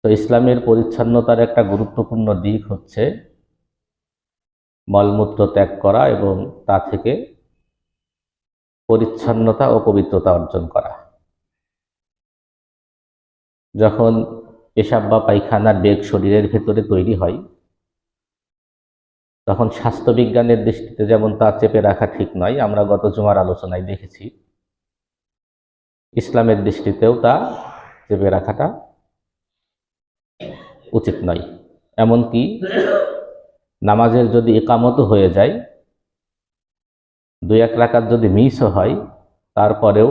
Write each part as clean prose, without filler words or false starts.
তো ইসলামের পরিচ্ছন্নতার একটা গুরুত্বপূর্ণ দিক হচ্ছে মলমূত্র ত্যাগ করা এবং তা থেকে পরিচ্ছন্নতা ও পবিত্রতা অর্জন করা। যখন পেশাব বা পায়খানার বেগ শরীরের ভেতরে তৈরি হয়, তখন স্বাস্থ্যবিজ্ঞানের দৃষ্টিতে যেমন তা চেপে রাখা ঠিক নয়, আমরা গত জুমার আলোচনায় দেখেছি, ইসলামের দৃষ্টিতেও তা চেপে রাখাটা উচিত নয়। এমনকি নামাজের যদি ইকামত হয়ে যায়, 2-1 রাকাত যদি মিসও হয়, তারপরেও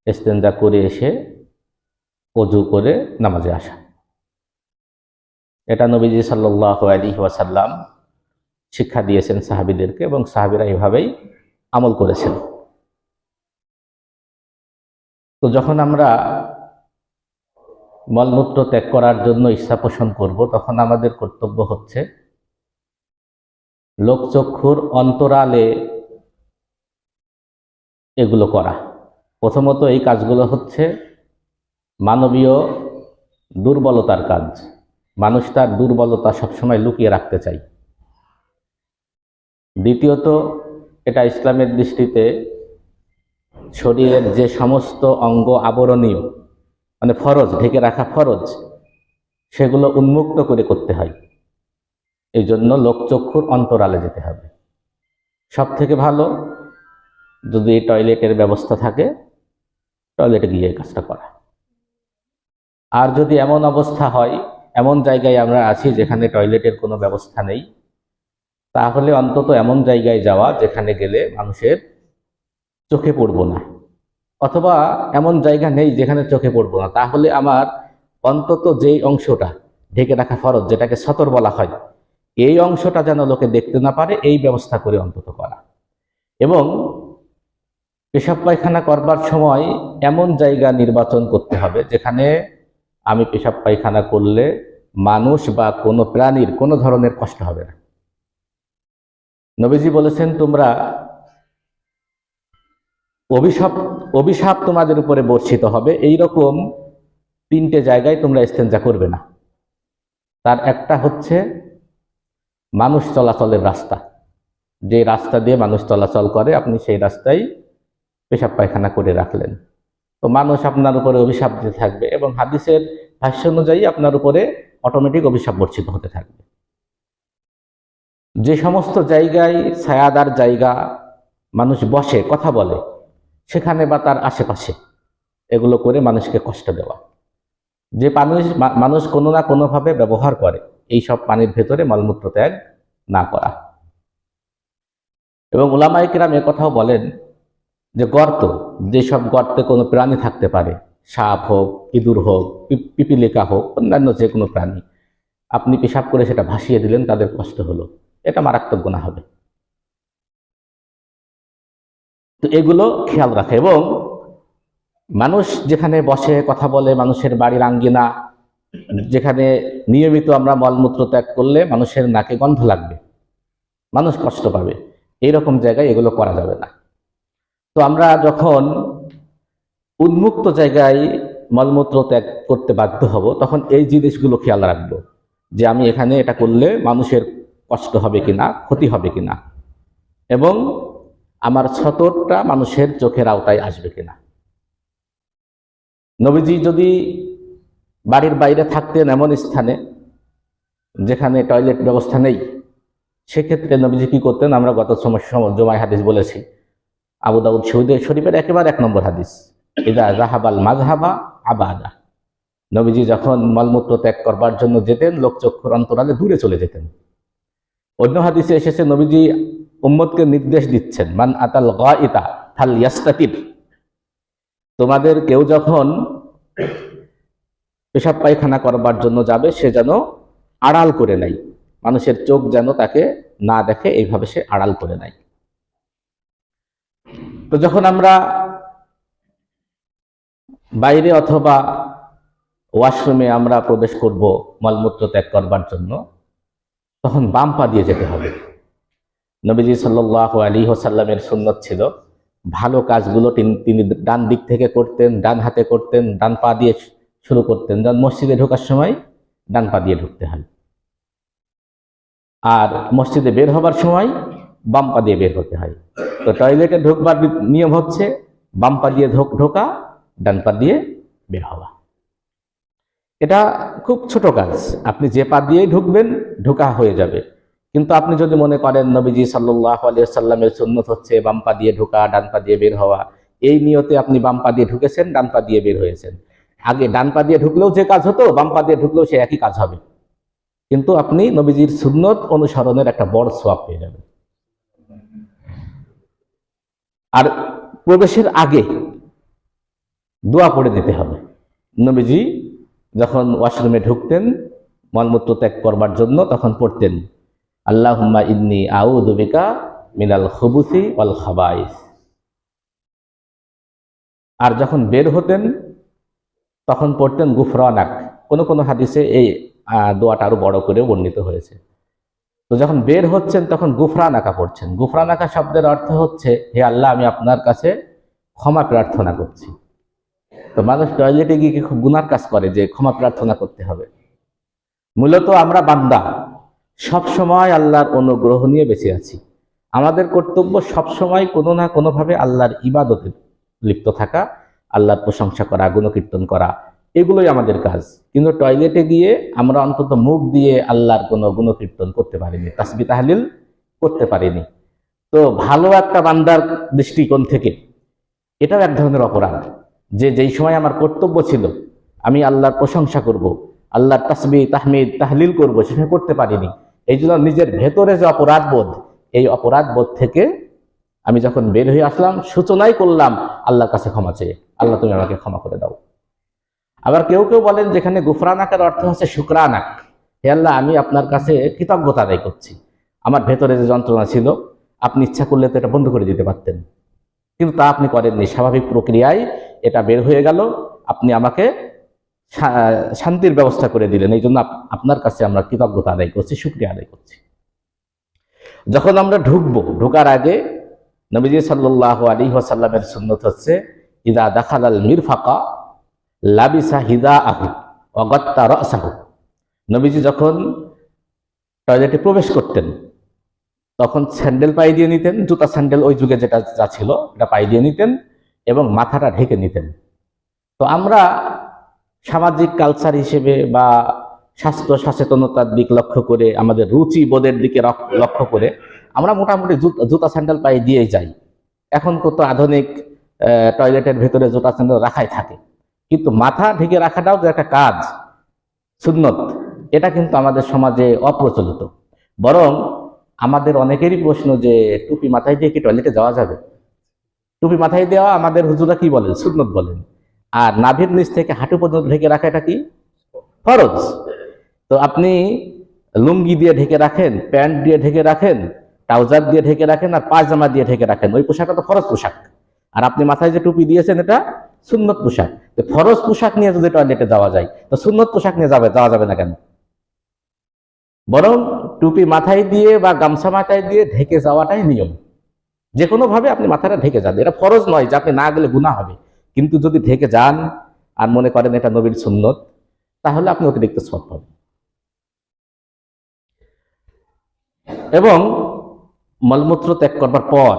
ইস্তেঞ্জা করে এসে ওযু করে নামাজে আসা। এটা নবীজি সাল্লাল্লাহু আলাইহি ওয়াসাল্লাম শিক্ষা দিয়েছেন সাহাবীদেরকে এবং সাহাবীরা এভাবেই আমল করেছেন। তো যখন আমরা মলমূত্র ত্যাগ করার জন্য ইচ্ছা পোষণ করব, তখন আমাদের কর্তব্য হচ্ছে লোকচক্ষুর অন্তরালে এগুলো করা। প্রথমত এই কাজগুলো হচ্ছে মানবীয় দুর্বলতার কাজ। মানুষ তার দুর্বলতা সবসময় লুকিয়ে রাখতে চায়। দ্বিতীয়ত, এটা ইসলামের দৃষ্টিতে শরীরের যে সমস্ত অঙ্গ আবরণীয়, মানে ফরজ, ঢেকে রাখা ফরজ, সেগুলো উন্মুক্ত করে করতে হয়। এই জন্য লোকচক্ষুর অন্তরালে যেতে হবে। সব থেকে ভালো যদি টয়লেটের ব্যবস্থা থাকে, টয়লেটে গিয়ে কাজটা করা। আর যদি এমন অবস্থা হয়, এমন জায়গায় আমরা আছি যেখানে টয়লেটের কোনো ব্যবস্থা নেই, তাহলে অন্তত এমন জায়গায় যাওয়া যেখানে গেলে মানুষের চোখে পড়ব না, অথবা এমন জায়গা নেই যেখানে চোখে পড়ব না, তাহলে আমার অন্তত যেই অংশটা ঢেকে রাখা ফরজ, যেটাকে সতর বলা হয়, এই অংশটা যেন লোকে দেখতে না পারে, এই ব্যবস্থা করে অন্তত করা। এবং পেশাব পায়খানা করবার সময় এমন জায়গা নির্বাচন করতে হবে যেখানে আমি পেশাব পায়খানা করলে মানুষ বা কোনো প্রাণীর কোনো ধরনের কষ্ট হবে না। নবীজি বলেছেন, তোমরা অভিশাপ তোমাদের উপরে বর্ষিত হবে, এইরকম 3টে জায়গায় তোমরা ইস্তেঞ্জা করবে না। তার একটা হচ্ছে মানুষ চলাচলের রাস্তা, যে রাস্তা দিয়ে মানুষ চলাচল করে, আপনি সেই রাস্তায় পেশাব পায়খানা করে রাখলেন, তো মানুষ আপনার উপরে অভিশাপ দিতে থাকবে এবং হাদিসের ভাষ্য অনুযায়ী আপনার উপরে অটোমেটিক অভিশাপ বর্ষিত হতে থাকবে। যে সমস্ত জায়গায় ছায়াদার জায়গা, মানুষ বসে কথা বলে, সেখানে বা তার আশেপাশে এগুলো করে মানুষকে কষ্ট দেওয়া, যে মানুষ কোনো না কোনোভাবে ব্যবহার করে, এই সব পানির ভেতরে মলমূত্র ত্যাগ না করা। এবং উলামায়ে কিরাম কথাও বলেন যে গর্ত, যেসব গর্তে কোনো প্রাণী থাকতে পারে, সাপ হোক, ইঁদুর হোক, পিপিলিকা হোক, অন্যান্য যে কোনো প্রাণী, আপনি পেশাব করে সেটা ভাসিয়ে দিলেন, তাদের কষ্ট হলো, এটা মারাত্মক গুনাহ হবে। তো এগুলো খেয়াল রাখে। এবং মানুষ যেখানে বসে কথা বলে, মানুষের বাড়ির আঙ্গিনা, যেখানে নিয়মিত আমরা মলমূত্র ত্যাগ করলে মানুষের নাকে গন্ধ লাগবে, মানুষ কষ্ট পাবে, এইরকম জায়গায় এগুলো করা যাবে না। তো আমরা যখন উন্মুক্ত জায়গায় মলমূত্র ত্যাগ করতে বাধ্য হব, তখন এই জিনিসগুলো খেয়াল রাখবো যে আমি এখানে এটা করলে মানুষের কষ্ট হবে কিনা, ক্ষতি হবে কিনা, এবং আমার সতরটা মানুষের চোখের আওতায় আসবে কিনা। নবীজি যদি বাড়ির বাইরে থাকতেন এমন স্থানে যেখানে টয়লেট ব্যবস্থা নেই, সেক্ষেত্রে নবীজি কি করতেন, আমরা গত জুমায় হাদিস বলেছি, আবু দাউদ শরীফের একেবারে 1 নম্বর হাদিস, ইদা যাহাবাল মাযহাবা আবাদা। নবীজি যখন মলমূত্র ত্যাগ করবার জন্য যেতেন, লোকচক্ষুর অন্তরালে দূরে চলে যেতেন। অন্য হাদিসে এসেছে, নবীজি উম্মতকে নির্দেশ দিচ্ছেন, মান আতাল গাইতা ফালইয়াস্তাতির, তোমাদের কেউ যখন পেশাব পায়খানা করবার জন্য যাবে, সে যেন আড়াল করে নেয়, মানুষের চোখ যেন তাকে না দেখে, এইভাবে সে আড়াল করে নেয়। তো যখন আমরা বাইরে অথবা ওয়াশরুমে আমরা প্রবেশ করব মলমূত্র ত্যাগ করবার জন্য, তখন বাম পা দিয়ে যেতে হবে। নবীজি সাল্লাল্লাহু আলাইহি ওয়াসাল্লামের সুন্নত ছিল, ভালো কাজগুলো তিনি ডান দিক থেকে করতেন, ডান হাতে করতেন, ডান পা দিয়ে শুরু করতেন, যেমন মসজিদে ঢোকার সময় ডান পা দিয়ে ঢুকতে হয়, আর মসজিদে বের হবার সময় বাম পা দিয়ে বের হতে হয়। তো টয়লেটে ঢোকবার নিয়ম হচ্ছে বাম পা দিয়ে ঢোকা, ডান পা দিয়ে বের হওয়া। এটা খুব ছোট কাজ, আপনি যে পা দিয়েই ঢুকবেন ঢোকা হয়ে যাবে। কিন্তু আপনি যদি মনে করেন নবীজি সাল্লাল্লাহু আলাইহি ওয়াসাল্লামের সুন্নত হচ্ছে বাম পা দিয়ে ঢোকা, ডান পা দিয়ে বের হওয়া, এই নিয়তে আপনি বাম পা দিয়ে ঢুকেছেন, ডান পা দিয়ে বের হয়েছেন। আগে ডান পা দিয়ে ঢুকলেও যে কাজ হতো, বাম পা দিয়ে ঢুকলেও সে একই কাজ হবে, কিন্তু আপনি নবীজির সুন্নত অনুসরণের একটা বড় সওয়াব পেয়ে যাবেন। আর প্রবেশের আগে দোয়া পড়ে দিতে হবে। নবীজি যখন ওয়াশরুমে ঢুকতেন মলমূত্র ত্যাগ করবার জন্য, তখন পড়তেন আল্লাহুম্মা ইন্নী আউযু বিকা মিনাল খুবুসি ওয়াল খাবাইস। আর যখন বের হতেন তখন পড়তেন গুফরানাক। কোন কোন হাদিসে এই দোয়াটা আরো বড় করে বর্ণিত হয়েছে। তো যখন বের হচ্ছেন তখন গুফরানাকা পড়ছেন। গুফরানাকা শব্দের অর্থ হচ্ছে, হে আল্লাহ, আমি আপনার কাছে ক্ষমা প্রার্থনা করছি। তো মানুষ টয়লেটে গিয়ে খুব গুনার কাজ করে যে ক্ষমা প্রার্থনা করতে হবে। মূলত আমরা বান্দা, সবসময় আল্লাহর অনুগ্রহ নিয়ে বেঁচে আছি। আমাদের কর্তব্য সবসময় কোনো না কোনোভাবে আল্লাহর ইবাদতে লিপ্ত থাকা, আল্লাহর প্রশংসা করা, গুণকীর্তন করা, এগুলোই আমাদের কাজ। কিন্তু টয়লেটে গিয়ে আমরা অন্তত মুখ দিয়ে আল্লাহর কোনো গুণকীর্তন করতে পারিনি, তাসবিহ তাহলিল করতে পারিনি। তো ভালো একটা বান্দার দৃষ্টিকোণ থেকে এটাও এক ধরনের অপরাধ, যে যেই সময় আমার কর্তব্য ছিল আমি আল্লাহর প্রশংসা করব, আল্লাহর তাসবিহ তাহমিদ তাহলিল করবো, সে সময় করতে পারিনি। এই জন্য নিজের ভেতরে যে অপরাধ বোধ, এই অপরাধ বোধ থেকে আমি যখন বের হয়ে আসলাম, সূচনাই করলাম আল্লাহর কাছে ক্ষমা চেয়ে, আল্লাহ তুমি আমাকে ক্ষমা করে দাও। আবার কেউ কেউ বলেন যেখানে গুফরানাকের অর্থ হচ্ছে শুকরানাক, হে আল্লাহ, আমি আপনার কাছে কৃতজ্ঞতা আদায় করছি। আমার ভেতরে যে যন্ত্রণা ছিল, আপনি ইচ্ছা করলে তো এটা বন্ধ করে দিতে পারতেন, কিন্তু তা আপনি করেননি। স্বাভাবিক প্রক্রিয়ায় এটা বের হয়ে গেল, আপনি আমাকে শান্তির ব্যবস্থা করে দিলেন। এই জন্য আপনার কাছে আমরা কৃতজ্ঞতা আদায় করছি, শুকরিয়া আদায় করছি। যখন আমরা ঢুকবো, ঢোকার আগে নবীজি সাল্লাল্লাহু আলাইহি ওয়াসাল্লামের সুন্নত হচ্ছে ইদা দাখালাল মিরফাকা লাবিসা হিদাআহু ওয়া গাত্তা রাসাহু। নবীজি যখন টয়লেটে প্রবেশ করতেন তখন স্যান্ডেল পায়ে দিয়ে নিতেন, জুতা স্যান্ডেল ওই যুগে যেটা যা ছিল এটা পায়ে দিয়ে নিতেন এবং মাথাটা ঢেকে নিতেন। তো আমরা সামাজিক কালচার হিসেবে বা স্বাস্থ্য সচেতনতার দিক লক্ষ্য করে, আমাদের রুচি বোধের দিকে লক্ষ্য করে আমরা মোটামুটি জুতা স্যান্ডেল পায়ে দিয়েই যাই। এখন কত আধুনিক টয়লেটের ভেতরে জুতা স্যান্ডেল রাখাই থাকে, কিন্তু মাথা ঢেকে রাখাটাও যে একটা কাজ, সুন্নত, এটা কিন্তু আমাদের সমাজে অপ্রচলিত। বরং আমাদের অনেকেরই প্রশ্ন যে টুপি মাথায় দিয়ে কি টয়লেটে যাওয়া যাবে? টুপি মাথায় দেওয়া আমাদের হুজুরা কি বলেন? সুন্নত বলেন। আর নাভির নিচ থেকে হাঁটু পর্যন্ত ঢেকে রাখা এটা কি? ফরজ। তো আপনি লুঙ্গি দিয়ে ঢেকে রাখেন, প্যান্ট দিয়ে ঢেকে রাখেন, ট্রাউজার দিয়ে ঢেকে রাখেন, আর পায়জামা দিয়ে ঢেকে রাখেন, ওই পোশাকটা তো ফরজ পোশাক। আর আপনি মাথায় যে টুপি দিয়েছেন এটা সুন্নত পোশাক। ফরজ পোশাক নিয়ে যদি টয়লেটে যাওয়া যায়, তো সুন্নত পোশাক নিয়ে যাওয়া যাবে না কেন? বরং টুপি মাথায় দিয়ে বা গামছা মাথায় দিয়ে ঢেকে যাওয়াটাই নিয়ম। যে কোনো ভাবে আপনি মাথাটা ঢেকে যান, এটা ফরজ নয় যে আপনি না গেলে গুনাহ হবে। কিন্তু যদি ঢেকে যান আর মনে করেন এটা নবীর সুন্নত, তাহলে আপনি অতিরিক্ত সওয়াব পাবেন। এবং মলমূত্র ত্যাগ করবার পর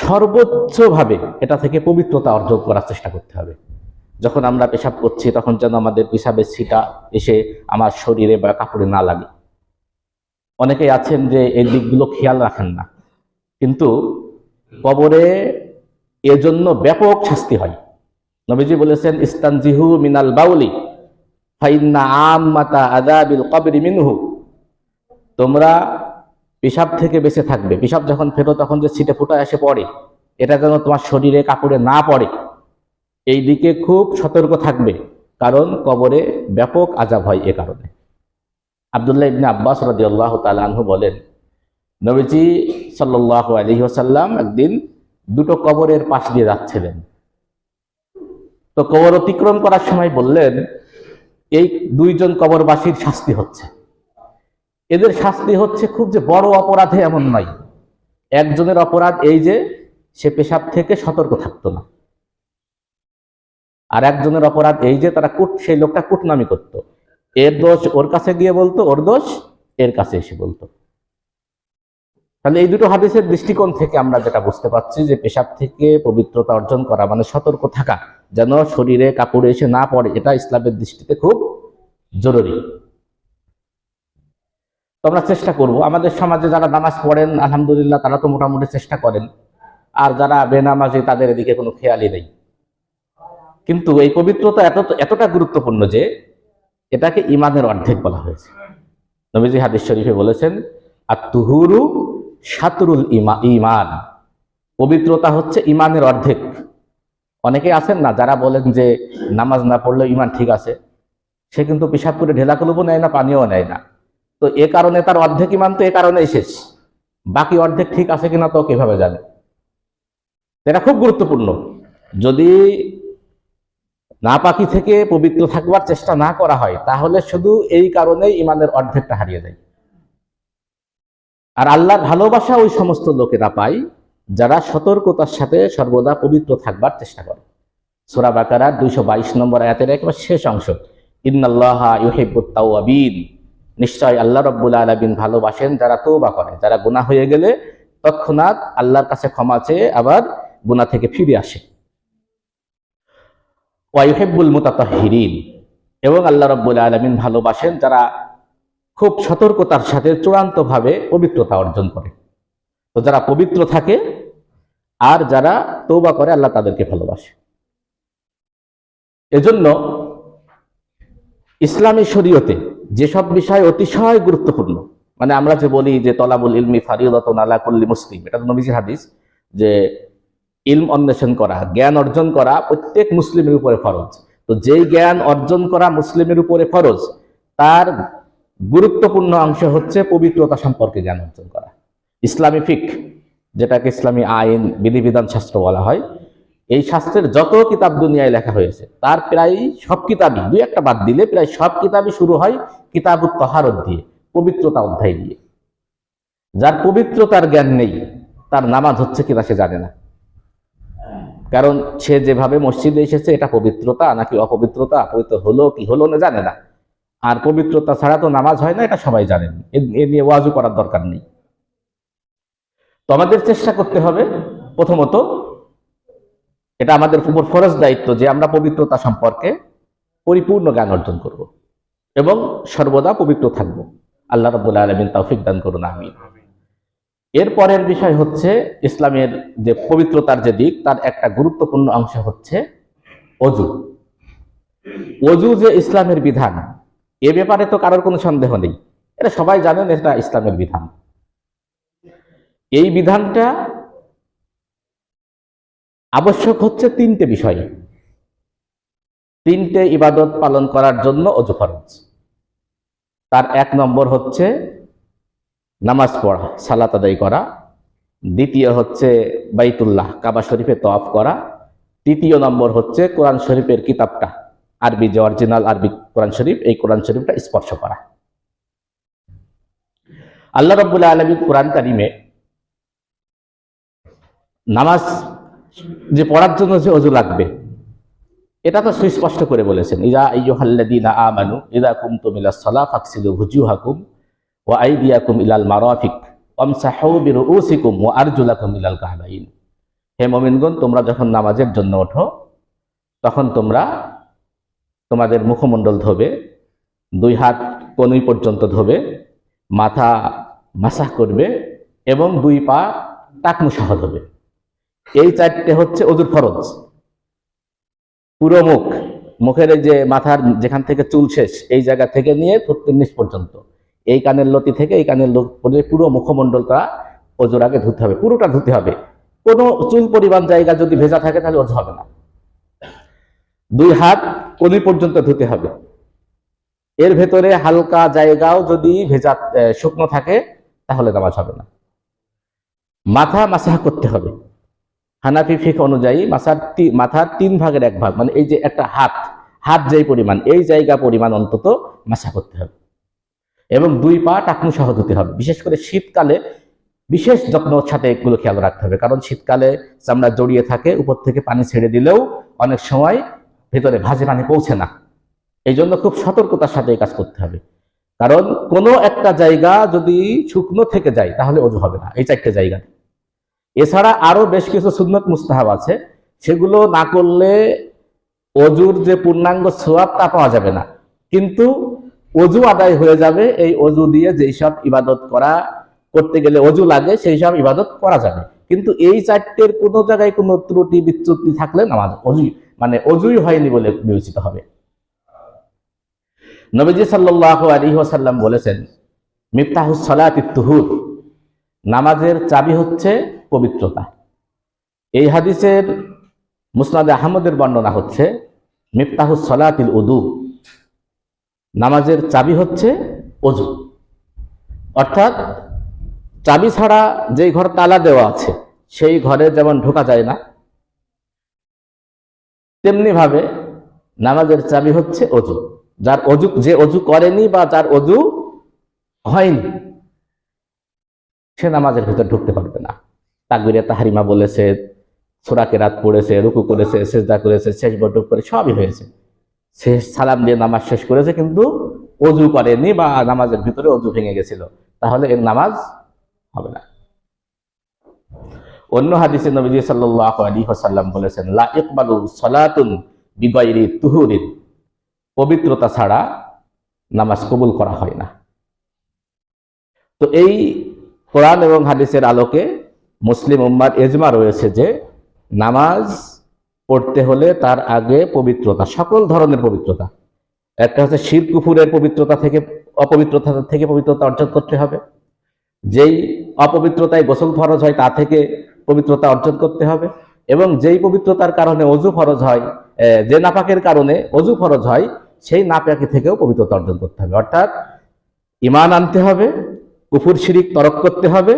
সর্বোচ্চভাবে এটা থেকে পবিত্রতা অর্জন করার চেষ্টা করতে হবে। যখন আমরা পেশাব করছি তখন যেন আমাদের পেশাবের ছিটা এসে আমার শরীরে বা কাপড়ে না লাগে। অনেকেই আছেন যে এই দিকগুলো খেয়াল রাখেন না, কিন্তু কবরে এজন্য ব্যাপক শাস্তি হয়। নবীজি বলেছেন ইস্তানজিহু মিনাল বাউলি ফাইন্না আম্মাতা আযাবিল কবরি মিনহু। তোমরা পেশাব থেকে বেঁচে থাকবে। পেশাব যখন ফেরো তখন যে ছিটে ফুটা এসে পড়ে, এটা যেন তোমার শরীরে কাপড়ে না পড়ে, এই দিকে খুব সতর্ক থাকবে, কারণ কবরে ব্যাপক আযাব হয় এ কারণে। আব্দুল্লাহ ইবনে আব্বাস রাদিয়াল্লাহু তাআলা আনহু বলেন, নবীজি সাল্লাল্লাহু আলাইহি ওয়াসাল্লাম একদিন দুটো কবরের পাশ দিয়ে যাচ্ছিলেন। তো কবর অতিক্রম করার সময় বললেন, এই দুইজন কবরবাসীর শাস্তি হচ্ছে। এদের শাস্তি হচ্ছে খুব যে বড় অপরাধে এমন নয়। একজনের অপরাধ এই যে সে পেশাব থেকে সতর্ক থাকতো না, আর একজনের অপরাধ এই যে তারা সেই লোকটা কুটনামি করত, এর দোষ ওর কাছে গিয়ে বলতো, ওর দোষ এর কাছে এসে বলতো। তাহলে এই দুটো হাদিসের দৃষ্টিকোণ থেকে আমরা যেটা বুঝতে পারছি যে পেশাব থেকে পবিত্রতা অর্জন করা মানে সতর্ক থাকা, যেন শরীরে কাপড় এসে না পড়ে, এটা ইসলামের দৃষ্টিতে খুব জরুরি। তো আমরা চেষ্টা করব, আমাদের সমাজে যারা নামাজ পড়েন আলহামদুলিল্লাহ তারা তো মোটামুটি চেষ্টা করেন, আর যারা বেনামাজি তাদের এদিকে কোনো খেয়ালই নেই। কিন্তু এই পবিত্রতা এতটা গুরুত্বপূর্ণ যে এটাকে ইমানের অর্ধেক বলা হয়েছে। নবীজি হাদিস শরীফে বলেছেন, আত-তুহুরু শাতরুল ঈমান, পবিত্রতা হচ্ছে ইমানের অর্ধেক। অনেকে আছেন না যারা বলেন যে নামাজ না পড়লেও ইমান ঠিক আছে, সে কিন্তু পেশাব করে ঢেলা কলবও নেয় না, পানিও নেয় না। তো এ কারণে তার অর্ধেক ইমান তো এ কারণেই শেষ, বাকি অর্ধেক ঠিক আছে কিনা তো কিভাবে জানে? এটা খুব গুরুত্বপূর্ণ। যদি নাপাকি থেকে পবিত্র থাকবার চেষ্টা না করা হয় তাহলে শুধু এই কারণেই ইমানের অর্ধেকটা হারিয়ে যায়। আর আল্লাহর ভালোবাসা ওই সমস্ত লোকেরা পায় যারা সতর্কতার সাথে সর্বদা পবিত্র থাকবার চেষ্টা করে। সূরা বাকারার 222 নম্বর আয়াতের একেবারে শেষ অংশ, ইন্নাল্লাহা ইউহিব্বুত তাওয়াবিন, নিশ্চয় আল্লাহ রাব্বুল আলামিন ভালোবাসেন যারা তওবা করে, যারা গুনাহ হয়ে গেলে তৎক্ষণাৎ আল্লাহর কাছে ক্ষমা চেয়ে আবার গুনাহ থেকে ফিরে আসে। ওয়া ইউহিব্বুল মুতাতাহহিরিন, এবং আল্লাহ রাব্বুল আলামিন ভালোবাসেন যারা খুব সতর্কতার সাথে চূড়ান্তভাবে পবিত্রতা অর্জন করে। তো যারা পবিত্র থাকে আর যারা তওবা করে আল্লাহ তাদেরকে ভালোবাসে। এজন্য ইসলামী শরীয়তে যেসব বিষয় অতিশয় গুরুত্বপূর্ণ, মানে আমরা যে বলি যে তলাবুল ইলমি ফারিদাতুন আলা কুল্লি মুসলিম, এটা তো নবীজির হাদিস, যে ইলম অন্বেষণ করা, জ্ঞান অর্জন করা প্রত্যেক মুসলিমের উপরে ফরজ। তো যেই জ্ঞান অর্জন করা মুসলিমের উপরে ফরজ, তার গুরুত্বপূর্ণ অংশ হচ্ছে পবিত্রতা সম্পর্কে জ্ঞান অর্জন করা। ইসলামী ফিকহ, যেটাকে ইসলামী আইন বিধিবিধান শাস্ত্র বলা হয়, এই শাস্ত্রের যত কিতাব দুনিয়ায় লেখা হয়েছে তার প্রায় সব কিতাবই, দুই একটা বাদ দিলে প্রায় সব কিতাবই শুরু হয় কিতাবুত তাহারত দিয়ে, পবিত্রতা অধ্যায় দিয়ে। যার পবিত্রতার জ্ঞান নেই তার নামাজ হচ্ছে কিনা সে জানে না, কারণ সে যেভাবে মসজিদে এসেছে এটা পবিত্রতা নাকি অপবিত্রতা, পবিত্র হলো কি হলো না জানে না। আর পবিত্রতা ছাড়া তো নামাজ হয় না, এটা সবাই জানেন, এ নিয়ে ওয়াজও করার দরকার নেই। তো আমাদের চেষ্টা করতে হবে প্রথমত, এটা আমাদের উপর ফরজ দায়িত্ব যে আমরা পবিত্রতা সম্পর্কে পরিপূর্ণ জ্ঞান অর্জন করব এবং সর্বদা পবিত্র থাকব। আল্লাহ রাব্বুল আলামিন তৌফিক দান করুন, আমিন। এর পরের বিষয় হচ্ছে ইসলামের যে পবিত্রতার যে দিক, তার একটা গুরুত্বপূর্ণ অংশ হচ্ছে ওযু। ওযু যে ইসলামের বিধান, এ ব্যাপারে তো কারোর কোনো সন্দেহ নেই, এটা সবাই জানেন, এটা ইসলামের বিধান। এই বিধানটা আবশ্যক হচ্ছে তিনটে বিষয়, তিনটে ইবাদত পালন করার জন্য ওযু ফরজ। তার এক নম্বর হচ্ছে নামাজ পড়া, সালাত আদায় করা। দ্বিতীয় হচ্ছে বাইতুল্লাহ কাবা শরীফে তওয়াফ করা। তৃতীয় নম্বর হচ্ছে কোরআন শরীফের কিতাবটা, আরবি যে অরিজিনাল আরবি কোরআন শরীফ, এই কোরআন শরীফটা স্পর্শ করা। আল্লাহ রাব্বুল আলামিন কোরআন কারীমে নামাজ যে পড়ার জন্য যে ওযু লাগবে এটা তো সুস্পষ্ট করে বলেছেন, ইযা আইয়ুহাল্লাযীনা আমানু ইযা কুমতুম ইলাস সালাতি ফাগসিলু ওয়ুজুহাকুম ওয়া আইদিয়াকুম ইলাল মারাফিক ওয়ামসাহু বিরুউসিকুম ওয়া আরজুলাকুম ইলাল কাবাইন। হে মুমিনগণ, তোমরা যখন নামাজের জন্য ওঠো তখন তোমরা তোমাদের মুখমণ্ডল ধোবে, দুই হাত কনুই পর্যন্ত ধোবে, মাথা মাসাহ করবে এবং দুই পা টাকনু সহ ধোবে। এই চারটে হচ্ছে ওযুর ফরজ। পুরো মুখের এই যে মাথার যেখান থেকে চুল শেষ এই জায়গা থেকে নিয়ে থুতনির নিচ পর্যন্ত, এই কানের লতি থেকে এই কানের লতি, পুরো মুখমণ্ডলটা ওযুর আগে ধুতে হবে, পুরোটা ধুতে হবে। কোনো চুল পরিমাণ জায়গা যদি ভেজা থাকে তাহলে ওযু হবে না। দুই হাত কনুই পর্যন্ত ধুতে হবে, এর ভেতরে হালকা জায়গাও যদি ভেজা শুকনো থাকে তাহলে নামাজ হবে না। মাথা মাসাহ করতে হবে, হানাফি ফিকহ অনুযায়ী মাথার 3 ভাগের 1 ভাগ, মানে এই যে একটা হাত যেই পরিমাণ, এই জায়গা পরিমাণ অন্তত মাসাহ করতে হবে এবং দুই পা টাকনু সহ ধুতে হবে। বিশেষ করে শীতকালে বিশেষ যত্নের সাথে এগুলো খেয়াল রাখতে হবে, কারণ শীতকালে চামড়া জড়িয়ে থাকে, উপর থেকে পানি ছেড়ে দিলেও অনেক সময় ভেতরে ভাজে পানি পৌঁছে না। এই জন্য খুব সতর্কতার সাথে এই কাজ করতে হবে। কারণ কোনো একটা জায়গা যদি শুকনো থেকে যায় তাহলে অজু হবে না, এই 4টে জায়গা। এছাড়া আরো বেশ কিছু সুন্নত মুস্তাহাব আছে, সেগুলো না করলে অজুর যে পূর্ণাঙ্গ সওয়াব তা পাওয়া যাবে না, কিন্তু অজু আদায় হয়ে যাবে। এই অজু দিয়ে যেই সব ইবাদত করতে গেলে অজু লাগে সেই সব ইবাদত করা যাবে। কিন্তু এই 4টের কোনো জায়গায় কোনো ত্রুটি বিচ্যুতি থাকলে নামাজ অজুই হয়নি বলে বিবেচিত হবে। নবীজি সাল্লাল্লাহু আলাইহি ওয়াসাল্লাম বলেছেন, মিফতাহুস সালাতিত তুহুর, নামাজের চাবি হচ্ছে পবিত্রতা। এই হাদিসের মুসনাদে আহমদের বর্ণনা হচ্ছে, মিফতাহুস সালাতিল উদু, নামাজের চাবি হচ্ছে অজু। অর্থাৎ চাবি ছাড়া যেই ঘর তালা দেওয়া আছে সেই ঘরে যেমন ঢোকা যায় না, তেমনি ভাবে নামাজের চাবি হচ্ছে অজু। যে অজু করেনি বা যার অজু হয়নি সে নামাজের ভিতর ঢুকতে পারবে না। তাকবীরে তাহরিমা বলেছে, সূরা কেরাত পড়েছে, রুকু করেছে, সিজদা করেছে, শেষ বৈঠক করে সবই হয়েছে, শেষ সালাম দিয়ে নামাজ শেষ করেছে, কিন্তু অজু করেনি বা নামাজের ভিতরে অজু ভেঙে গেছিল, তাহলে এর নামাজ হবে না। অন্য হাদিসে নবীজি সাল্লাল্লাহু আলাইহি ওয়াসাল্লাম বলেছেন, লা ইকবালু সালাতুন বিগাইরি তুহুরিন, পবিত্রতা ছাড়া নামাজ কবুল করা হয় না। তো এই কোরআন এবং হাদিসের আলোকে মুসলিম উম্মার ইজমা রয়েছে যে নামাজ পড়তে হলে তার আগে পবিত্রতা, সকল ধরনের পবিত্রতা, একটা হচ্ছে শিরক কুফুরের পবিত্রতা থেকে, অপবিত্রতা থেকে পবিত্রতা অর্জন করতে হবে। যেই অপবিত্রতায় গোসল ফরজ হয় তা থেকে পবিত্রতা অর্জন করতে হবে, এবং যেই পবিত্রতার কারণে অজু ফরজ হয়, যে নাপাকের কারণে অজু ফরজ হয় সেই নাপাকি থেকেও পবিত্রতা অর্জন করতে হবে। অর্থাৎ ঈমান আনতে হবে, কুফর শিরিক তরক করতে হবে,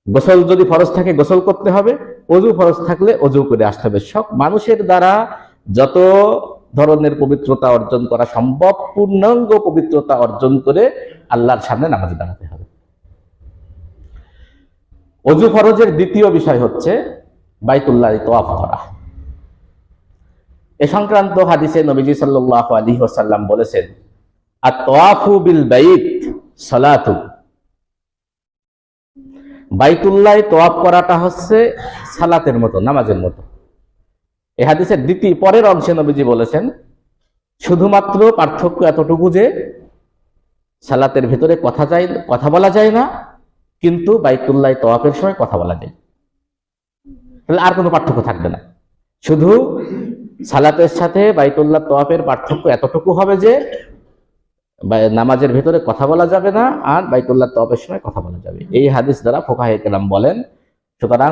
গোসল যদি ফরজ থাকে গোসল করতে হবে, অজু ফরজ থাকলে অজু করে আসতে হবে। সব মানুষের দ্বারা যত ধরনের পবিত্রতা অর্জন করা সম্ভব পূর্ণাঙ্গ পবিত্রতা অর্জন করে আল্লাহর সামনে নামাজে দাঁড়াতে হবে। অজু ফরজের দ্বিতীয় বিষয় হচ্ছে বাইতুল্লাহ তওয়াফ করা। এ সংক্রান্ত হাদিসে নবীজি সাল্লাল্লাহু আলাইহি ওয়াসাল্লাম বলেছেন, আত-তাওয়াফু বিল বাইত সালাতু, বাইতুল্লাহ তওয়াফ করাটা হচ্ছে সালাতের মতো, নামাজের মতো। এই হাদিসের পরের অংশে নবীজি বলেছেন, শুধুমাত্র পার্থক্য এতটুকু যে সালাতের ভিতরে কথা বলা যায় না, কিন্তু বাইতুল্লাহ তওয়াফের সময় কথা বলা যায়। তাহলে আর কোনো পার্থক্য থাকবে না, শুধু সালাতের সাথে বাইতুল্লাহ তওয়াফের পার্থক্য এতটুকু হবে যে নামাজের ভিতরে কথা বলা যাবে না, আর বাইতুল্লাহ তওয়াফের সময় কথা বলা যাবে। এই হাদিস দ্বারা ফুকাহে কেরাম বলেন, সুতরাং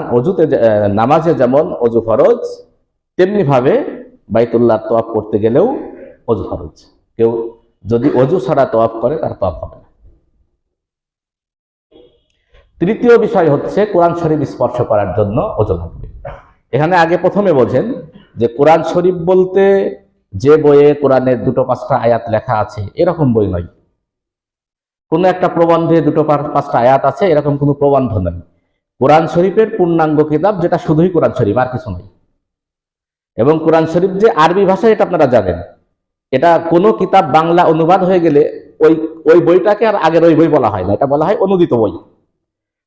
নামাজে যেমন অজু ফরজ, তেমনি ভাবে বাইতুল্লাহ তওয়াফ করতে গেলেও অজু ফরজ। কেউ যদি অজু ছাড়া তওয়াফ করে তার তওয়াফ হবে না। তৃতীয় বিষয় হচ্ছে কোরআন শরীফ স্পর্শ করার জন্য অজু লাগবে। এখানে আগে প্রথমে বোঝেন যে কোরআন শরীফ বলতে যে বইয়ে কোরআনের 2-5টা আয়াত লেখা আছে এরকম বই নয়। কোনো একটা প্রবন্ধে 2-5টা আয়াত আছে এরকম কোনো প্রবন্ধ নয়। কোরআন শরীফের পূর্ণাঙ্গ কিতাব, যেটা শুধুই কোরআন শরীফ, আর কিছু নয়। এবং কোরআন শরীফ যে আরবি ভাষায়, এটা আপনারা জানেন। এটা কোনো কিতাব বাংলা অনুবাদ হয়ে গেলে ওই বইটাকে আর আগের ওই বই বলা হয় না, এটা বলা হয় অনুদিত বই।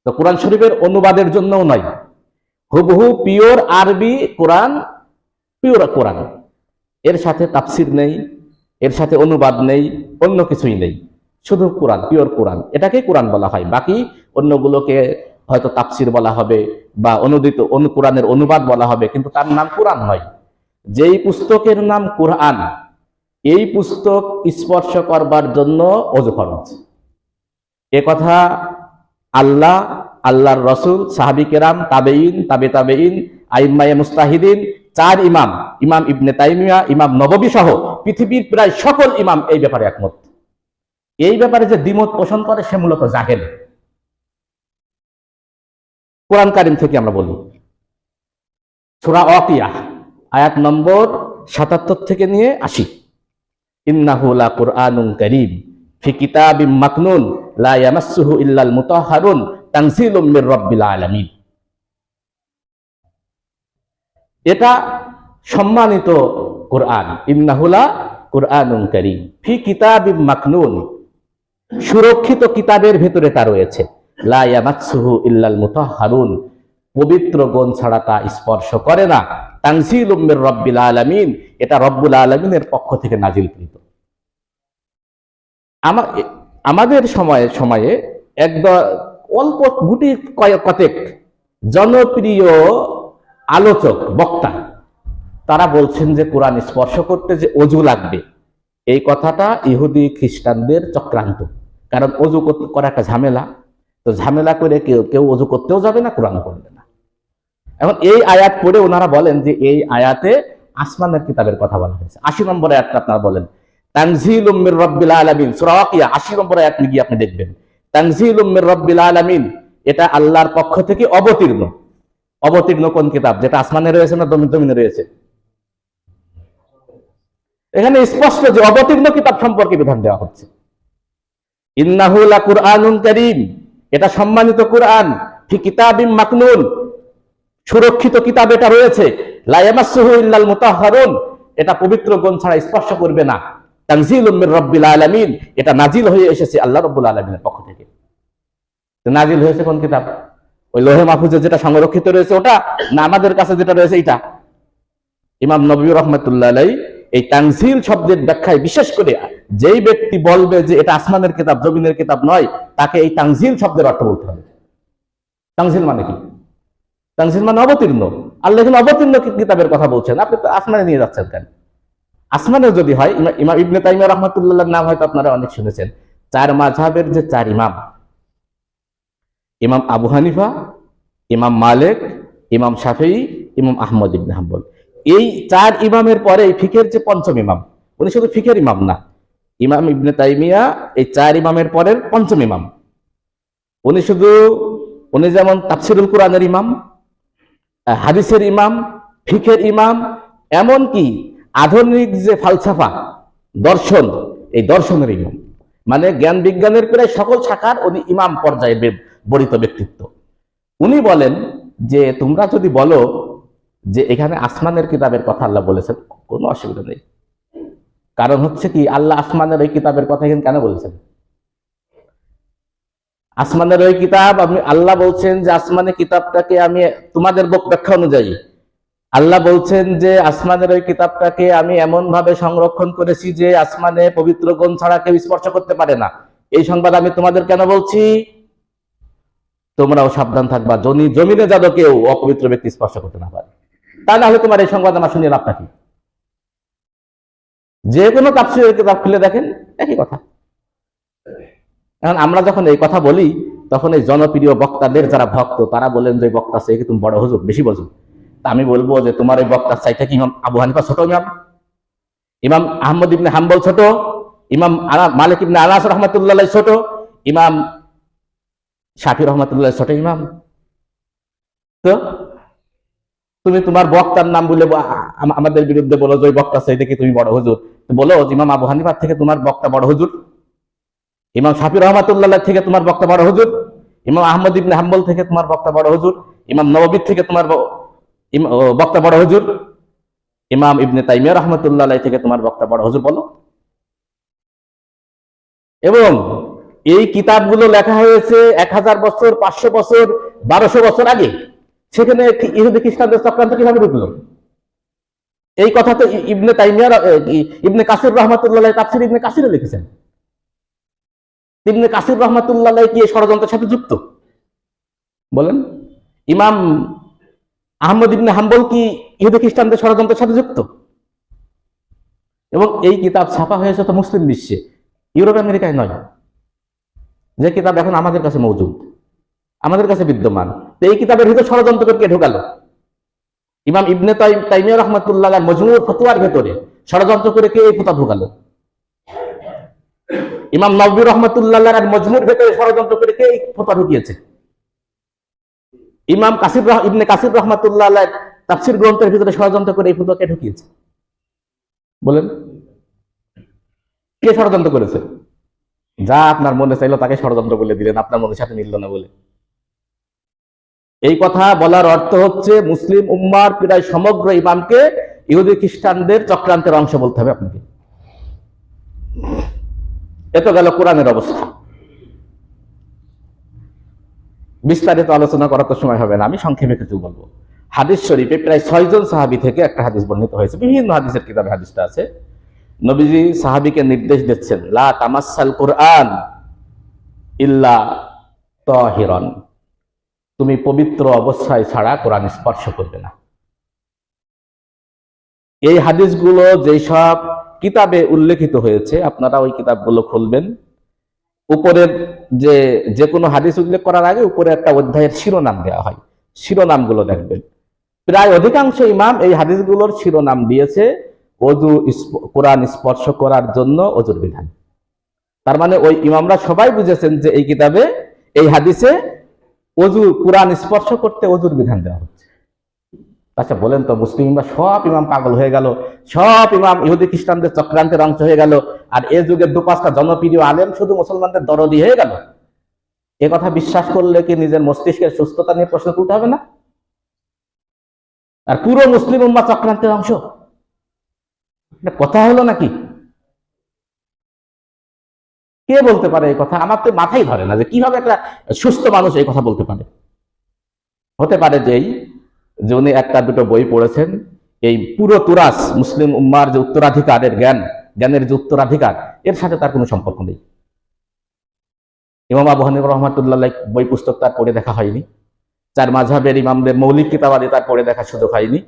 তো কোরআন শরীফের অনুবাদের জন্যও নয়, হুবহু পিওর আরবি কোরআন, পিওর কোরআন, এর সাথে তাফসির নেই, এর সাথে অনুবাদ নেই, অন্য কিছুই নেই, শুধু কোরআন, পিওর কোরআন, এটাকেই কোরআন বলা হয়। বাকি অন্যগুলোকে হয়তো তাফসির বলা হবে বা কোরআনের অনুবাদ বলা হবে, কিন্তু তার নাম কোরআন নয়। যেই পুস্তকের নাম কোরআন, এই পুস্তক স্পর্শ করবার জন্য ওযু ফরজ। এ কথা আল্লাহ, আল্লাহর রসুল, সাহাবী কেরাম, তাবেঈন, তাবে তাবেঈন, আইম্মায়ে মুস্তাহিদিন, 4 ইমাম, ইমাম ইবনে তাইমিয়া, ইমাম নববী সহ পৃথিবীর প্রায় সকল ইমাম এই ব্যাপারে একমত। এই ব্যাপারে যে দ্বিমত পোষণ করে সে মূলত জাহেল। কোরআন কারীম থেকে আমরা বলি, সূরা ওয়াকিয়া আয়াত নম্বর 77 থেকে নিয়ে 80, ইন্নাহু লা কুরআনুন কারীম ফি কিতাবিম মাকনুন লা ইয়ামাসসুহু ইল্লাল মুতাহহারুন তানজিলুম মির রাব্বিল আলামিন। এটা সম্মানিত কোরআন, ইন্নাহুলা কুরআনুন কারীম ফি কিতাবিম মাকনুন, সুরক্ষিত কিতাবের ভেতরে তা রয়েছে। লা ইয়ামাসসুহু ইল্লাল মুতাহহারুন, পবিত্রগণ ছাড়া তা স্পর্শ করে না। তানজিলুম মির রাব্বিল আলামিন, এটা রব্বুল আলামিনের পক্ষ থেকে নাজিলকৃত। আমাদের সময়ে অল্প গুটি কয়েক জনপ্রিয় আলোচক বক্তা তারা বলছেন যে কোরআন স্পর্শ করতে যে অজু লাগবে, এই কথাটা ইহুদি খ্রিস্টানদের চক্রান্ত। কারণ অজু করা একটা ঝামেলা, তো ঝামেলা করে কেউ অজু করতেও যাবে না, কোরআন পড়বে না। এখন এই আয়াত পড়ে ওনারা বলেন যে এই আয়াতে আসমানের কিতাবের কথা বলা হয়েছে। 80 নম্বর আয়াতটা আপনারা বলেন, তানজিলুম মির রাব্বিল আলামিন, সূরা ওয়াকিয়া 80 নম্বর আয়াত গিয়ে আপনি দেখবেন, তানজিলুম মির রাব্বিল আলামিন, এটা আল্লাহর পক্ষ থেকে অবতীর্ণ। অবতীর্ণ কোন কিতাব? যেটা আসমানে রয়েছে না জমিনে রয়েছে? এখানে স্পষ্ট যে অবতীর্ণ কিতাব সম্পর্কে বিধান দেওয়া হচ্ছে। ইন্নাহু লাকুরআনুন কারীম, এটা সম্মানিত কোরআন। ফি কিতাবিম মাকনুন, সুরক্ষিত কিতাব এটা রয়েছে। লা ইয়ামাসসুহু ইল্লাল মুতাহহারুন, এটা পবিত্রগণ ছাড়া স্পর্শ করবে না। তানজিলুম মির রাব্বিল আলামিন, এটা নাজিল হয়ে এসেছে আল্লাহ রাব্বুল আলামিনের পক্ষ থেকে। নাজিল হয়েছে কোন কিতাব? ওই লোহে মাহফুজে যেটা সংরক্ষিত রয়েছে ওটা, না আমাদের কাছে যেটা রয়েছে এটা? ইমাম নববী রাহমাতুল্লাহ আলাইহি এই তানজিল শব্দের ব্যাখ্যায় বিশেষ করে যেই ব্যক্তি বলবে যে এটা আসমানের কিতাব জমিনের কিতাব নয়, তাকে এই তানজিল শব্দের অর্থ বলতে হবে। তানজিল মানে কি? তানজিল মানে অবতীর্ণ। আল্লাহ এখানে অবতীর্ণ কিতাবের কথা বলছেন, আপনি তো আসমানে নিয়ে যাচ্ছেন কেন? আসমানে যদি হয়, ইমাম ইবনে তাইমিয়া রাহমাতুল্লাহর নাম হয়তো আপনারা অনেক শুনেছেন। 4 মাযহাবের যে 4 ইমাম, ইমাম আবু হানিফা, ইমাম মালিক, ইমাম শাফিঈ, ইমাম আহমদ ইবনে হাম্বল, এই 4 ইমামের পরে এই ফিকের যে 5ম ইমাম, উনি শুধু ফিকের ইমাম না, ইমাম ইবনে তাইমিয়া এই 4 ইমামের পরের 5ম ইমাম। উনি যেমন তাফসিরুল কোরআনের ইমাম, হাদিসের ইমাম, ফিকের ইমাম, এমনকি আধুনিক যে ফালসাফা দর্শন, এই দর্শনের ইমাম। মানে জ্ঞান বিজ্ঞানের প্রায় সকল শাখার উনি ইমাম পর্যায়ে বরিত ব্যক্তিত্ব। উনি বলেন যে তোমরা যদি বলো যে এখানে আসমানের কিতাবের কথা আল্লাহ বলেছেন, কোনো অসুবিধা নেই। কারণ হচ্ছে কি, আল্লাহ আসমানের ওই কিতাবের কথা এখানে কেন বলেছেন? আসমানের ওই কিতাব, আল্লাহ বলছেন যে আসমানের কিতাবটাকে আমি তোমাদের ব্যাখ্যা অনুযায়ী আল্লাহ বলছেন যে আসমানের ওই কিতাবটাকে আমি এমন ভাবে সংরক্ষণ করেছি যে আসমানে পবিত্রগণ ছাড়া কেউ স্পর্শ করতে পারে না। এই সংবাদ আমি তোমাদের কেন বলছি? তোমরাও সাবধান থাকবা, জমিনে যেন কেউ অপবিত্র ব্যক্তি স্পর্শ করতে না পারে। তা না হলে তোমার এই সংবাদ আমার শুনিয়ে লাভ নাকি? যে কোনো তাফসীরের কিতাব খুলে দেখেন, একই কথা। এখন আমরা যখন এই কথা বলি, তখন এই জনপ্রিয় বক্তাদের যারা ভক্ত তারা বলেন যে বক্তা চাইতে তুমি বড় হুজুর, বেশি বোঝো। তা আমি বলবো যে তোমার এই বক্তার চাইতে কি ইমাম আবু হানিফা ছোট ইমাম? ইমাম আহমদ ইবনে হাম্বল ছোট? ইমাম মালিক ইবনে আনাস রাহমাতুল্লাহ ছোট? ইমাম শাফি রহমাতুল্লাহ ছোট ইমাম? তো তুমি তোমার বক্তার নাম বলে আমাদের বিরুদ্ধে বলো যে বক্তা চাইতে কি তুমি বড় হুজুর। বলো ইমাম আবু হানিফার থেকে তোমার বক্তা বড় হুজুর, ইমাম শাফি রহমাতুল্লাহ থেকে তোমার বক্তা বড় হুজুর, ইমাম আহমদ ইবনে হাম্বল থেকে তোমার বক্তা বড় হুজুর, ইমাম নববী থেকে তোমার বক্তা বড় হুজুর, ইমাম ইবনে তাইমিয়া রাহমাতুল্লাহ থেকে তোমার বক্তা বড় হুজুর, বলো। এবং এই কিতাবগুলো লেখা হয়েছে 1000 বছর, 500 বছর, 1200 বছর আগে। সেখানে ইহুদি খ্রিস্টানদের চক্রান্ত কিভাবে ঢুকলো? এই কথা তো ইবনে তাইমিয়া, ইবনে কাসির রহমাতুল্লাহ তাফসীর ইবনে কাসিরে লিখেছেন। ইবনে কাসির রহমাতুল্লাহ কি এই ষড়যন্ত্রের সাথে যুক্ত? বলেন। ইমাম আহমদ ইবনে হাম্বল কি ইহুদি খ্রিস্টানদের ষড়যন্ত্রের সাথে যুক্ত? এবং এই কিতাব ছাপা হয়েছে তো মুসলিম বিশ্বে, ইউরোপ আমেরিকায় নয়। যে কিতাব এখন আমাদের কাছে মৌজুদ, আমাদের কাছে বিদ্যমান, তো এই কিতাবের ভিতরে ষড়যন্ত্র করে কে ঢোকালো? ইমাম ইবনে তাইমিয়া রাহমাতুল্লাহ মজমুর ফতোয়ার ভেতরে ষড়যন্ত্র করে কে এই ফতোয়া ঢোকালো? ইমাম নববী রাহমাতুল্লাহ মজমুর ভেতরে ষড়যন্ত্র করে কে এই ফতোয়া ঢুকিয়েছে? ইমাম ইবনে কাসির রহমাতুল্লাহ তাফসীর গ্রন্থের ভিতরে ষড়যন্ত্র করে এই ফতোয়া কে ঢুকিয়েছে? বলেন, কে ষড়যন্ত্র করেছে? যা আপনার মনে চাইলো তাকে ষড়যন্ত্র বলে দিলেন, আপনার মনের সাথে মিলল না বলে। এই কথা বলার অর্থ হচ্ছে মুসলিম উম্মার প্রায় সমগ্র ইমামকে ইহুদি খ্রিস্টানদের চক্রান্তের অংশ বলতে হবে আপনাকে। এত গেল কোরআনের অবস্থা। বিস্তারিত আলোচনা করার তো সময় হবে না, আমি সংক্ষেপে কিছু বলবো। হাদিস শরীফে প্রায় 6 জন সাহাবী থেকে একটা হাদিস বর্ণিত হয়েছে, বিভিন্ন হাদিসের কিতাবে হাদিসটা আছে। নবীজি সাহাবীকে নির্দেশ দিচ্ছেন, লা তামাসসাল কুরআন ইল্লা তাহিরান, তুমি পবিত্র অবস্থায় ছাড়া কোরআন স্পর্শ করবে না। এই হাদিসগুলো যেই সব কিতাবে উল্লেখিত হয়েছে, আপনারা ওই কিতাবগুলো খুলবেন, উপরের যে কোনো হাদিস উল্লেখ করার আগে উপরে একটা অধ্যায়ের শিরোনাম দেওয়া হয়, শিরোনামগুলো দেখবেন। প্রায় অধিকাংশ ইমাম এই হাদিসগুলোর শিরোনাম দিয়েছে ওযু কোরআন স্পর্শ করার জন্য ওযুর বিধান। তার মানে ওই ইমামরা সবাই বুঝেছেন যে এই কিতাবে, এই হাদিসে ওযু কোরআন স্পর্শ করতে ওযুর বিধান দেওয়া হচ্ছে। আচ্ছা বলেন তো, মুসলিমরা সব ইমাম পাগল হয়ে গেল, সব ইমাম ইহুদি খ্রিস্টানদের চক্রান্তের অংশ হয়ে গেল, আর এ যুগের 2-5টা জনপ্রিয় আলেম শুধু মুসলমানদের দরদি হয়ে গেল? এ কথা বিশ্বাস করলে কি নিজের মস্তিষ্কের সুস্থতা নিয়ে প্রশ্ন তুলতে হবে না? আর পুরো মুসলিম উম্মাহ চক্রান্তের অংশ, এটা কথা হলো নাকি? কে বলতে পারে এই কথা? আমার তো মাথায় ধরে না যে কিভাবে একটা সুস্থ মানুষ এই কথা বলতে পারে। হতে পারে যে উনি একটা দুটো বই পড়েছেন, এই পুরো তুরাস মুসলিম উম্মার যে উত্তরাধিকারের জ্ঞানের যে উত্তরাধিকার, এর সাথে তার কোনো সম্পর্ক নেই। ইমাম আবু হানিফা রাহমাতুল্লাহ বই পুস্তক তার পড়ে দেখা হয়নি, 4 মাযহাবের ইমামদের মৌলিক কিতাবাদি তার পড়ে দেখার সুযোগ হয়নি,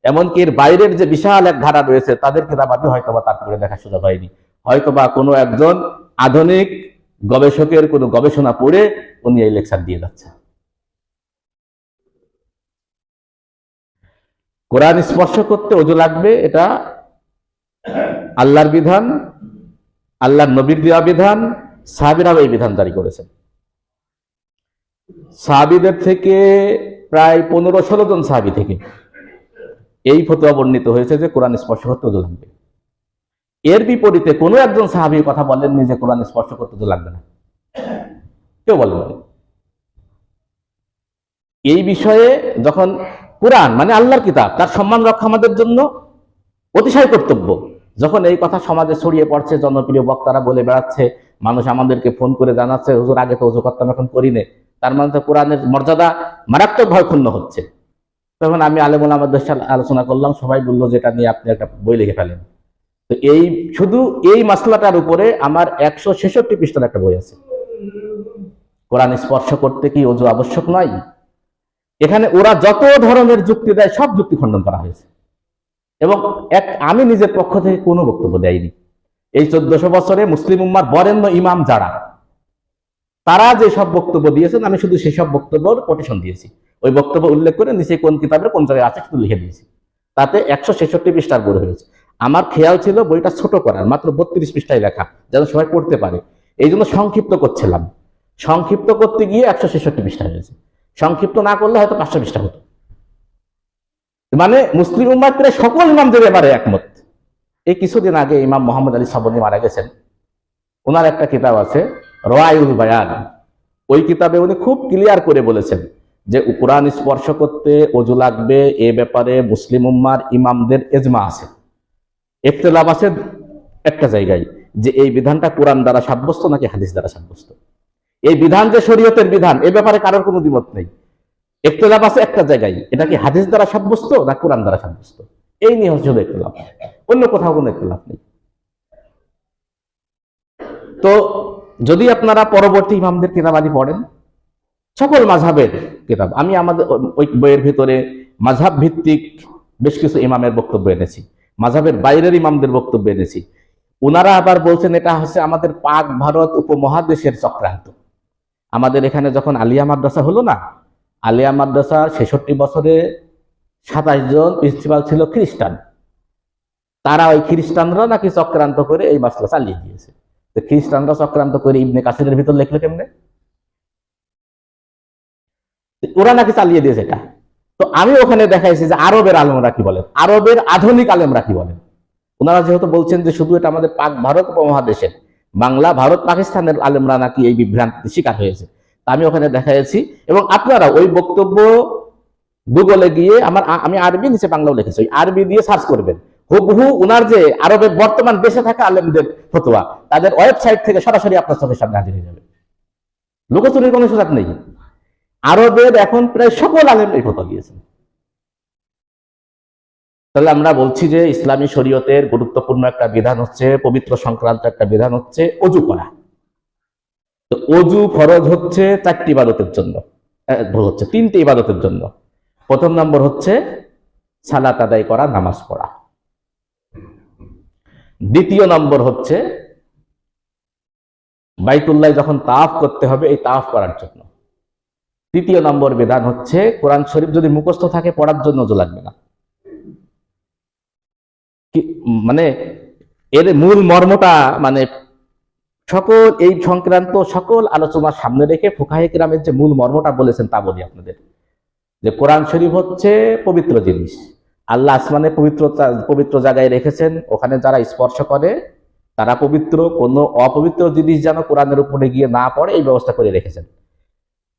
এমনকি এর বাইরের যে বিশাল এক ধারা রয়েছে তাদের কিতাবাদি হয়তোবা তার পড়ে দেখার সুযোগ হয়নি। হয়তোবা কোনো একজন আধুনিক গবেষকের কোনো গবেষণা পড়ে উনি এই লেকচার দিয়ে যাচ্ছে। কোরআন স্পর্শ করতে ওযু লাগবে, এটা আল্লাহর বিধান, আল্লাহর নবীর দেওয়া বিধান, সাহাবীরাও এই বিধান জারি করেছেন। সাহাবীদের থেকে প্রায় 15-16 জন সাহাবী থেকে এই ফতোয়া বর্ণিত হয়েছে যে কোরআন স্পর্শ করতে ওযু লাগবে। এর বিপরীতে কোনো একজন সাহাবী কথা বলেননি যে কোরআন স্পর্শ করতে ওযু লাগবে না, কেউ বলেন। এই বিষয়ে যখন কোরআন মানে আল্লাহর কিতাব, তার সম্মান রক্ষা আমাদের জন্য অতিশয় কর্তব্য, যখন এই কথা সমাজে ছড়িয়ে পড়ছে, জনপ্রিয় বক্তারা বলে বেড়াচ্ছে, মানুষ আমাদেরকে ফোন করে জানাচ্ছে হুজুর আগে তো ওযু করতাম এখন করি না, তার মানে তো কোরআনের মর্যাদা মারাত্মকভাবে ক্ষুণ্ণ হচ্ছে। তখন আমি আলেম ওলামাদের সাথে আলোচনা করলাম, সবাই বললো যেটা নিয়ে আপনি একটা বই লিখে ফেলেন। তো এই শুধু এই মাসলাটার উপরে আমার 166 পৃষ্ঠার একটা বই আছে, কোরআন স্পর্শ করতে কি ওযু আবশ্যক নয়। এখানে ওরা যত ধরনের যুক্তি দেয় সব যুক্তি খণ্ডন করা হয়েছে, এবং আমি নিজের পক্ষ থেকে কোনো বক্তব্য দেয়নি। এই 1400 বছরে মুসলিম উম্মার বরেণ্য ইমাম যারা, তারা যে সব বক্তব্য দিয়েছেন, আমি শুধু সেই সব বক্তব্যের কোটেশন দিয়েছি, ওই বক্তব্য উল্লেখ করে নিচে কোন কিতাবের কোন জায়গায় আছে শুধু লিখে দিয়েছি। তাতে 166 পৃষ্ঠার বই হয়েছে। আমার খেয়াল ছিল বইটা ছোট করার, মাত্র 32 পৃষ্ঠায় লেখা, যেন সবাই পড়তে পারে, এই জন্য সংক্ষিপ্ত করছিলাম। সংক্ষিপ্ত করতে গিয়ে 166 পৃষ্ঠা হয়েছে, সংক্ষিপ্ত না করলে হয়তো 500 পৃষ্ঠা হতো। মানে মুসলিম উম্মাহ প্রায় সকল ইমামদের ব্যাপারে একমত। এই কিছুদিন আগে ইমাম মোহাম্মদ আলী সাবনী মারা গেছেন, ওনার একটা কিতাব আছে রায়ুল বায়ান, ওই কিতাবে উনি খুব ক্লিয়ার করে বলেছেন যে কোরআন স্পর্শ করতে ওযু লাগবে, এ ব্যাপারে মুসলিম উম্মার ইমামদের ইজমা আছে। ইখতিলাফ আছে একটা জায়গায় যে এই বিধানটা কোরআন দ্বারা সাব্যস্ত নাকি হাদিস দ্বারা সাব্যস্ত। এই বিধান যে শরীয়তের বিধান, এ ব্যাপারে কারোর কোনো দ্বিমত নেই। ইখতিলাফ আছে একটা জায়গায়, এটা কি হাদিস দ্বারা সাব্যস্ত না কোরআন দ্বারা সাব্যস্ত, এই নিয়ে হচ্ছে ইখতিলাফ, অন্য কোথাও কোনো ইখতিলাফ নেই। তো যদি আপনারা পরবর্তী ইমামদের কিতাবাদি পড়েন, সকল মাযহাবের কিতাব, আমি আমাদের ওই বইয়ের ভিতরে মাযহাব ভিত্তিক বেশ কিছু ইমামের বক্তব্য এনেছি, মাযহাবের বাইরের ইমামদের বক্তব্য এনেছি। ওনারা আবার বলছেন এটা হচ্ছে আমাদের পাক ভারত উপমহাদেশের চক্রান্ত। আমাদের এখানে যখন আলিয়া মাদ্রাসা হলো না, আলিয়া মাদ্রাসার 66 বছরে 27 জন প্রিন্সিপাল ছিল খ্রিস্টান, তারা ওই খ্রিস্টানরা নাকি চক্রান্ত করে এই মাসলা চালিয়ে দিয়েছে। তো খ্রিস্টানরা চক্রান্ত করে ইবনে কাসিরের ভিতর লিখলো কেমনে? ওরা নাকি চালিয়ে দিয়েছে এটা। তো আমি ওখানে দেখাইছি যে আরবের আলেমরা কি বলেন, আরবের আধুনিক আলেমরা কি বলেন। ওনারা যেহেতু বলছেন যে শুধু এটা আমাদের পাক ভারত উপমহাদেশের, বাংলা ভারত পাকিস্তানের আলেমরা নাকি এই বিভ্রান্তির শিকার হয়েছে, তা আমি ওখানে দেখাইছি। এবং আপনারা ওই বক্তব্য গুগলে গিয়ে আমি আরবি নিচে বাংলাও লিখেছি, ওই আরবি দিয়ে সার্চ করবেন, হুবহু উনার যে আরবের বর্তমান দেশে থাকা আলেমদের ফতোয়া তাদের ওয়েবসাইট থেকে সরাসরি আপনার চোখের সামনে হাজির হয়ে যাবে। লুকোচুরির কোনো সুযোগ নেই। আরবের এখন প্রায় সকল আলেম এই ফতোয়া দিয়েছেন। তাহলে আমরা বলছি যে ইসলামী শরীয়তের গুরুত্বপূর্ণ একটা বিধান হচ্ছে, পবিত্র সংক্রান্ত একটা বিধান হচ্ছে অজু করা। তো অজু ফরজ হচ্ছে 4টি ইবাদতের জন্য, ভুল হচ্ছে 3টি ইবাদতের জন্য। প্রথম নম্বর হচ্ছে সালাত আদায় করা, নামাজ পড়া। দ্বিতীয় নম্বর হচ্ছে বাইতুল্লাহ যখন তাওয়াফ করতে হবে এই তাওয়াফ করার জন্য। তৃতীয় নম্বর বিধান হচ্ছে কোরআন শরীফ যদি মুখস্থ থাকে পড়ার জন্য অজু লাগবে না। মানে এর মূল মর্মটা, মানে সকল এই সংক্রান্ত সকল আলোচনার সামনে রেখে ফুকাহে কিরামের যে মূল মর্মটা বলেছেন তা বলি আপনাদের, যে কোরআন শরীফ হচ্ছে পবিত্র জিনিস। আল্লাহ আসমানে পবিত্র জায়গায় রেখেছেন, ওখানে যারা স্পর্শ করে তারা পবিত্র, কোনো অপবিত্র জিনিস যেন কোরআনের উপরে গিয়ে না পড়ে এই ব্যবস্থা করে রেখেছেন।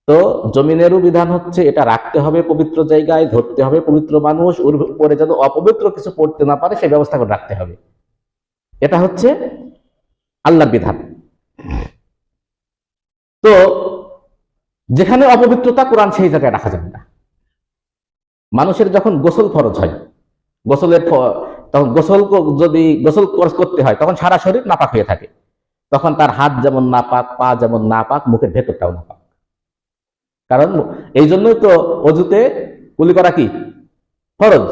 তো জমিনেরও বিধান হচ্ছে এটা রাখতে হবে পবিত্র জায়গায়, ধরতে হবে পবিত্র মানুষ, ওর উপরে যেন অপবিত্র কিছু পড়তে না পারে সেই ব্যবস্থা করে রাখতে হবে। এটা হচ্ছে আল্লাহর বিধান। তো যেখানে অপবিত্রতা কোরআন সেই জায়গায় রাখা যাবে না। মানুষের যখন গোসল ফরজ হয়, তখন যদি গোসল করতে হয় তখন সারা শরীর নাপাক হয়ে থাকে, তখন তার হাত যেমন নাপাক, পা যেমন নাপাক, মুখের ভেতরটাও নাপাক। কারণ এই জন্যই তো অজুতে কুলি করা কি ফরজ।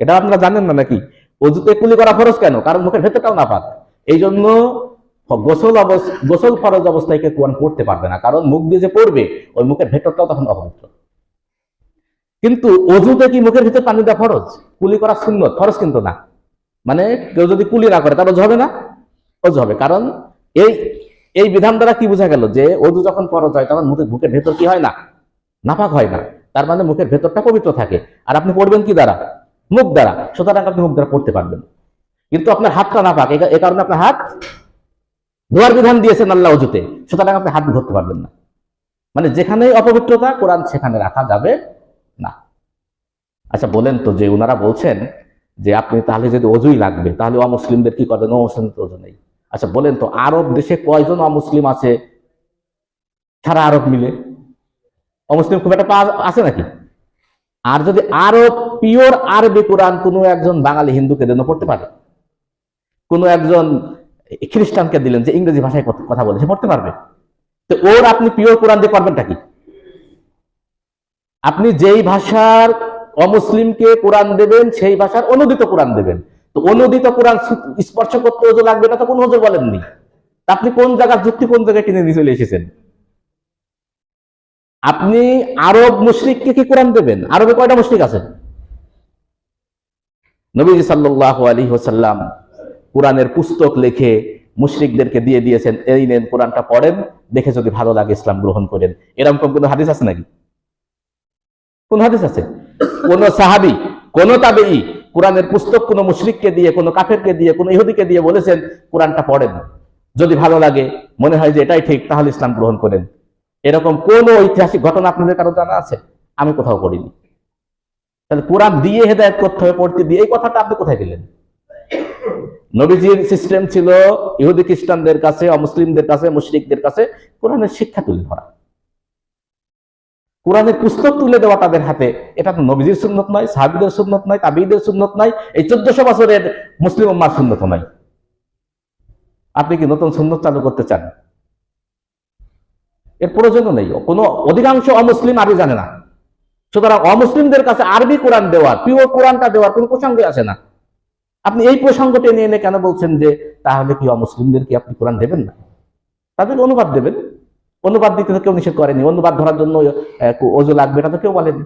এটা আপনারা জানেন না নাকি? অজুতে কুলি করা ফরজ কেন? কারণ মুখের ভেতরটাও নাপাক। এই জন্য গোসল ফরজ অবস্থায় কেউ কোরআন পড়তে পারবে না, কারণ মুখ দিয়ে যে পড়বে ওই মুখের ভেতরটাও তখন অপবিত্র। কিন্তু অজুতে কি মুখের ভিতর পানি দেওয়া ফরজ? কুলি করা সুন্নত, ফরজ কিন্তু না। মানে কেউ যদি কুলি না করে তার অজু হবে না? অজু হবে। কারণ এই বিধান দ্বারা কি বোঝা গেল? যে অজু যখন ফরজ হয় তখন মুখের ভেতর কি হয় না? নাপাক হয় না। তার মানে মুখের ভেতরটা পবিত্র থাকে। আর আপনি পড়বেন কি দ্বারা? মুখ দ্বারা। সুতরাং আপনি মুখ দ্বারা পড়তে পারবেন। কিন্তু আপনার হাতটা নাপাক, এ কারণে আপনার হাত ধোয়ার বিধান দিয়েছেন আল্লাহ অজুতে, সুতরাং আপনি হাত ধরতে পারবেন না। মানে যেখানে অপবিত্রতা কোরআন সেখানে রাখা যাবে না। আচ্ছা বলেন তো, যে ওনারা বলছেন যে আপনি তাহলে যদি অজুই লাগবে তাহলে অমুসলিমদের কি করবেন? অমুসলিমদের অজু নেই। আচ্ছা বলেন তো, আরব দেশে কয়জন অমুসলিম আছে সারা আরব মিলে? অমুসলিম খুব একটা আছে নাকি? আর যদি আরব পিওর আরবি কোরআন কোনো একজন বাঙালি হিন্দুকে যেন পড়তে পারে, কোনো একজন খ্রিস্টানকে দিলেন যে ইংরেজি ভাষায় কথা বলে, সে পড়তে পারবে? তো ওর আপনি পিওর কোরআন দিয়ে পারবেনটা কি? আপনি যেই ভাষার অমুসলিমকে কোরআন দেবেন সেই ভাষার অনুদিত কোরআন দেবেন। তো অনুদিত কোরআন স্পর্শ করতে ওজু লাগবে না তো কোন হুজুর বলেননি। আপনি কোন জায়গার যুক্তি কোন জায়গায় টেনে দিয়ে চলে এসেছেন? আপনি আরব মুশরিককে কি কোরআন দেবেন? আরবে কয়টা মুশরিক আছে? নবীজি সাল্লাল্লাহু আলাইহি ওয়াসাল্লাম কোরআনের পুস্তক লিখে মুশরিকদেরকে দিয়ে দিয়েছেন, এই নেন কোরআনটা পড়েন, দেখে যদি ভালো লাগে ইসলাম গ্রহণ করেন। এরকম কোন হাদিস আছে নাকি? কোন হাদিস আছে? কোন সাহাবী, কোন তাবেঈ কোরআনের পুস্তক কোন মুশরিককে দিয়ে, কোন কাফেরকে দিয়ে, কোন ইহুদিকে দিয়ে বলেছেন কোরআনটা পড়েন, যদি ভালো লাগে, মনে হয় যে এটাই ঠিক, তাহলে ইসলাম গ্রহণ করেন? এরকম কোন ঐতিহাসিক ঘটনা আপনাদের কারো জানা আছে? আমি কোথাও পড়িনি। তাহলে কোরআন দিয়ে হেদায়েত করতে হবে, পড়তে দিয়ে, এই কথাটা আপনি কোথায় পেলেন? নবীজির সিস্টেম ছিল ইহুদি খ্রিস্টানদের কাছে, অমুসলিমদের কাছে, মুশরিকদের কাছে কোরআনের শিক্ষা তুলে ধরা, কোরআনের পুস্তক তুলে দেওয়া তাদের হাতে। এটা তো নবীজির সুন্নত নয়, সাহাবীদের সুন্নত নয়, তাবেঈদের সুন্নত নয়, এই 1400 বছরের মুসলিম উম্মাহর সুন্নত নয়। আপনি কি নতুন সুন্নত চালু করতে চান? এর প্রয়োজনও নেই। কোনো অধিকাংশ অমুসলিম আরবি জানে না, সুতরাং অমুসলিমদের কাছে আরবি কোরআন দেওয়ার, পিওর কোরআনটা দেওয়ার কোনো প্রসঙ্গে আসে না। আপনি এই প্রসঙ্গটি নিয়ে এনে কেন বলছেন যে তাহলে কি অমুসলিমদের কি আপনি কোরআন দেবেন না? তাদের অনুবাদ দেবেন। অনুবাদ দিতে তো কেউ নিষেধ করেনি। অনুবাদ ধরার জন্য ওজু লাগবে এটা তো কেউ বলেনি।